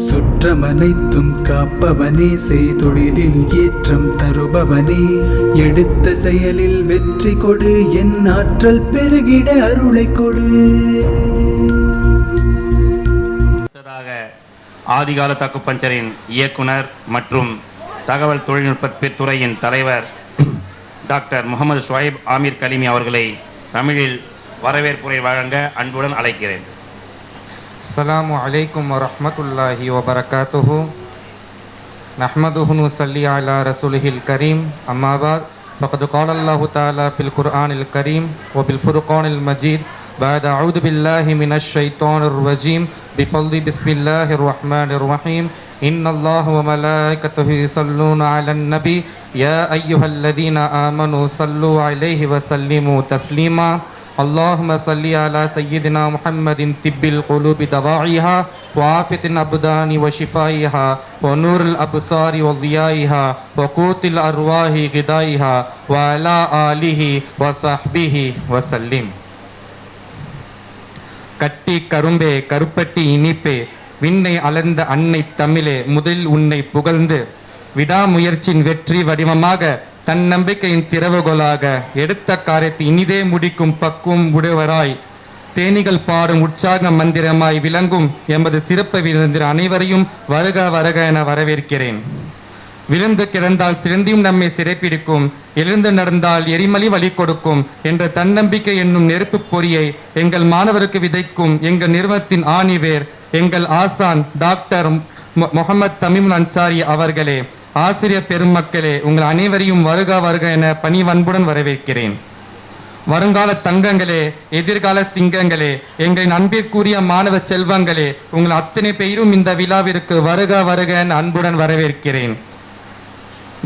சுற்றமனைத்தும் காப்பவனே, செய்தொழிலில் ஏற்றம் தருபவனே, எடுத்த செயலில் வெற்றி கொடு, என் ஆற்றல் பெருகிட அருளை கொடு. ஆதிகால அக்குபஞ்சரின் இயக்குனர் மற்றும் தகவல் தொழில்நுட்ப துறையின் தலைவர் டாக்டர் முகமது ஷுவைப் ஆமீர் கலிமி அவர்களை தமிழில் வரவேற்புரை வழங்க அன்புடன் அழைக்கிறேன். அஸ்ஸலாமு அலைக்கும் வரஹ்மத்துல்லாஹி வபரகாத்துஹு. நஹ்மதுஹு நுஸல்லி அலா ரசூலிஹில் கரீம். அம்மா பஅத். ஃபகத் क़ால அல்லாஹு தஆலா ஃபில் குர்ஆனில் கரீம் வ பில் ஃபுர்கானில் மஜீத். பஅத அஊது பில்லாஹி மினஷ் ஷைத்தானிர் ரஜீம். பிஃபضل பிஸ்மில்லாஹிர் ரஹ்மானிர் ரஹீம். இன்னல்லாஹ வ மலாயிகத்துஹு யுஸல்லூன அலன் நபி யா அய்யுஹல்லதீன ஆமனூ ஸல்லூ அலைஹி வ ஸல்லிமூ தஸ்லீமா. اللهم صل على سيدنا محمد طب القلوب دواعيها وعافية الأبدان وشفائها ونور الأبصار وضيائها وقوت الأرواح غذائها وعلى آله وصحبه وسلم. கட்டி கரும்பே கருப்பட்டி இனிப்பே, விண்ணை அளந்த அன்னை தமிழே, முதலில் உன்னை புகழ்ந்து விடாமுயற்சியின் வெற்றி வடிவமாக தன்னம்பிக்கையின் திறவுகோலாக எடுத்த காரியத்தை இனிதே முடிக்கும் பக்குவம் உடையவராய் தேனிகள் பாடும் உற்சாக மந்திரமாய் விளங்கும் எமது சிறப்பு விருந்தினர் அனைவரையும் வருக வருக என வரவேற்கிறேன். விழுந்து கிடந்தால் சிறந்தியும் நம்மை சிறைப்பிடிக்கும், எழுந்து நடந்தால் எரிமலி வழி கொடுக்கும் என்ற தன்னம்பிக்கை என்னும் நெருப்பு பொறியை எங்கள் மாணவருக்கு விதைக்கும் எங்கள் நிறுவனத்தின் ஆணிவேர் எங்கள் ஆசான் டாக்டர் முகமது தமீம் அன்சாரி அவர்களே, ஆசிரியர் பெருமக்களே, உங்கள் அனைவரையும் வருக வருக என பணிவன்புடன் வரவேற்கிறேன். வருங்கால தங்கங்களே, எதிர்கால சிங்கங்களே, எங்களின் அன்பிற்குரிய மாணவ செல்வங்களே, உங்கள் அத்தனை பேரும் இந்த விழாவிற்கு வருக வருக என அன்புடன் வரவேற்கிறேன்.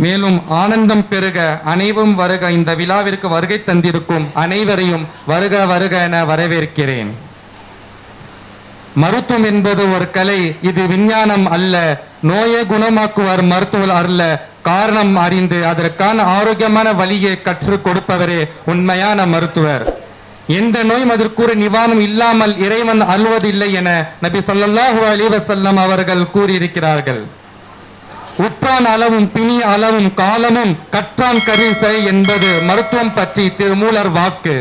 மேலும் ஆனந்தம் பெருக அனைவரும் வருக, இந்த விழாவிற்கு வருகை தந்திருக்கும் அனைவரையும் வருக வருக என வரவேற்கிறேன். மருத்துவம் என்பது ஒரு கலை, இது விஞ்ஞானம் அல்ல. நோயை குணமாக்குவார் மருத்துவர் அல்ல, காரணம் அறிந்து அதற்கான ஆரோக்கியமான வழியை கற்றுக் கொடுப்பவரே உண்மையான மருத்துவர். எந்த நோயும் அதற்குரிய நிவாரணம் இல்லாமல் இறைவன் அழுவதில்லை என நபி ஸல்லல்லாஹு அலைஹி வஸல்லம் அவர்கள் கூறியிருக்கிறார்கள். உற்றான் அளவும் பிணி அளவும் காலமும் கற்றான் கரிசை என்பது மருத்துவம் பற்றி திருமூலர் வாக்கு.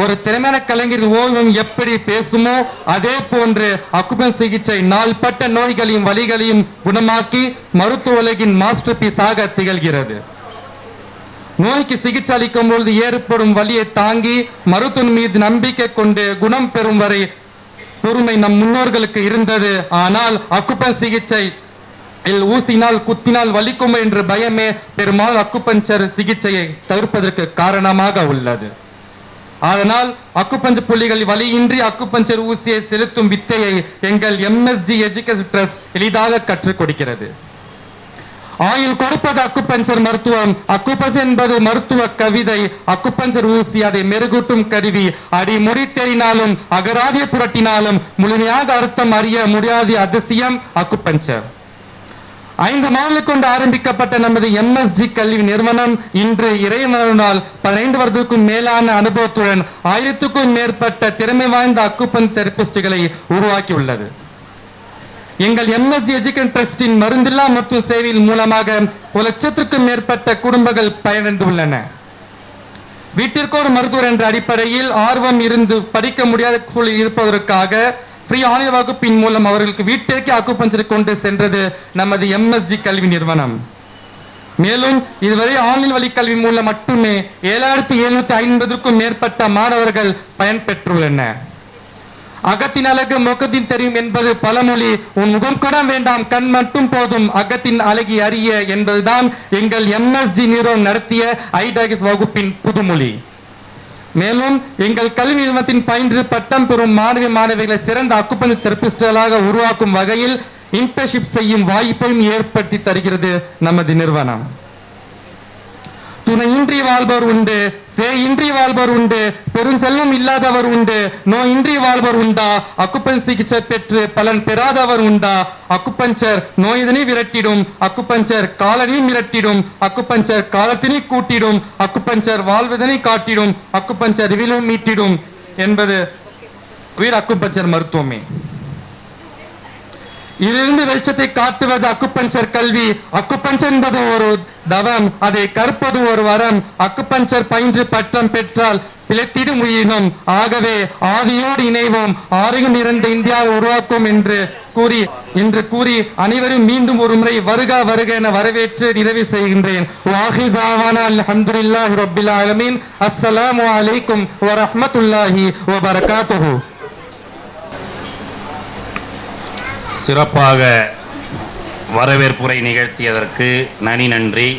ஒரு திறமையான கலைஞர் ஓவியம் எப்படி பேசுமோ அதே போன்று அக்குபன் சிகிச்சை நாள்பட்ட நோய்களையும் வலிகளையும் குணமாக்கி மருத்துவ உலகின் மாஸ்டர் பீஸாக திகழ்கிறது. நோய்க்கு சிகிச்சை அளிக்கும் பொழுது ஏற்படும் வலியை தாங்கி மருத்துவம் மீது நம்பிக்கை கொண்டு குணம் பெறும் வரை பொறுமை நம் முன்னோர்களுக்கு இருந்தது. ஆனால் அக்குபன் சிகிச்சை ஊசினால் குத்தினால் வலிக்கும் என்ற பயமே பெரும்பாலும் அக்குபஞ்சர் சிகிச்சையை தவிர்ப்பதற்கு காரணமாக உள்ளது. அதனால் அக்குபஞ்சர் புள்ளிகள் வலியின்றி அக்குபஞ்சர் ஊசியை செலுத்தும் வித்தையை எங்கள் MSG எஜுகேஷன் ட்ரஸ்ட் எளிதாக கற்றுக் கொடுக்கிறது. ஆயுள் கொடுப்பது அக்குபஞ்சர் மருத்துவம். அக்குபஞ்சர் என்பது மருத்துவ கவிதை. அக்குபஞ்சர் ஊசி அதை மெருகூட்டும் கருவி. அடிமுடி தெரினாலும் அகராதிய புரட்டினாலும் முழுமையாக அர்த்தம் அறிய முடியாத அதிசயம் அக்குபஞ்சர். 5 மாதங்கள் கொண்டு ஆரம்பிக்கப்பட்ட நமது MSG கல்வி நிறுவனம் இன்று இறைவனால் 15 வருடத்துக்கும் மேலான அனுபவத்துடன் 1000க்கும் மேற்பட்ட திறமை வாய்ந்த அக்குபஞ்சர் தெரபிஸ்டுகளை உருவாக்கியுள்ளது. எங்கள் MSG எஜுகேஷன் ட்ரஸ்டின் மருந்தில்லா மருத்துவ சேவையின் மூலமாக 1 லட்சத்திற்கும் மேற்பட்ட குடும்பங்கள் பயனடைந்துள்ளன. வீட்டிற்கு ஒரு மருத்துவர் என்ற அடிப்படையில் ஆர்வம் இருந்து படிக்க முடியாத சூழலில் இருப்பதற்காக ஃப்ரீ ஆன்லைன் வகுப்பின் மூலம் அவர்களுக்கு வீட்டிற்கே அக்குபஞ்சரை கொண்டு சென்றது நமது MSG கல்வி நிறுவனம். மேலும் இதுவரை ஆன்லைன் வழி கல்வி மூலம் மட்டுமே 7750க்கும் மேற்பட்ட மாணவர்கள் பயன்பெற்றுள்ளனர். அகத்தின் அழகு முகத்தின் தெரியும் என்பது பழமொழி. உன் முகம் கூட வேண்டாம், கண் மட்டும் போதும் அகத்தின் அழகி அறிய என்பதுதான் எங்கள் MSG நிறுவனம் நடத்திய ஐடாகிஸ் வகுப்பின் புதுமொழி. மேலும் எங்கள் கல்வி நிறுவனத்தின் பயின்று பட்டம் பெறும் மாணவிகளை சிறந்த அக்குபஞ்சர் தெரபிஸ்டுகளாக உருவாக்கும் வகையில் இன்டர்ன்ஷிப் செய்யும் வாய்ப்பையும் ஏற்படுத்தி தருகிறது நமது நிறுவனம். துணையின்றி வாழ்பவர் உண்டு, சேயின்றி வாழ்பவர் உண்டு, பெருஞ்செல்வம் இல்லாதவர் உண்டு, நோயின்றி வாழ்பவர் உண்டா? அக்குபஞ்சர் சிகிச்சை பெற்று பலன் பெறாதவர் உண்டா? அக்குபஞ்சர் நோயினை விரட்டிடும், அக்குபஞ்சர் காலனையும் விரட்டிடும், அக்குபஞ்சர் காலத்தினை கூட்டிடும், அக்குபஞ்சர் வாழ்வதனை காட்டிடும், அக்குபஞ்சர் விலும் மீட்டிடும் என்பது உயிர் அக்குபஞ்சர் மருத்துவமே. இதிலிருந்து வெளிச்சத்தை காட்டுவது அக்குபஞ்சர் கல்வி. அக்குபஞ்சர் என்பது ஒரு தவம், அதை கற்பது ஒரு வரம். அக்குபஞ்சர் பயின்று பட்டம் பெற்றால் பிழைத்திடும் உயிரினும். ஆகவே ஆவியோடு இணைவோம், ஆரோக்கியம் நிறைந்த இந்தியாவை உருவாக்கும் என்று கூறி அனைவரும் மீண்டும் ஒரு முறை வருக வருக என வரவேற்று நிறைவு செய்கின்றேன். வாஹிர் தாவானா அல்ஹம்துலில்லாஹி ரப்பில் ஆலமீன். அஸ்ஸலாமு அலைக்கும் வரஹ்மத்துல்லாஹி வபரகாத்துஹு. சிறப்பாக வரவேற்புரை நிகழ்த்தியதற்கு நன்றி.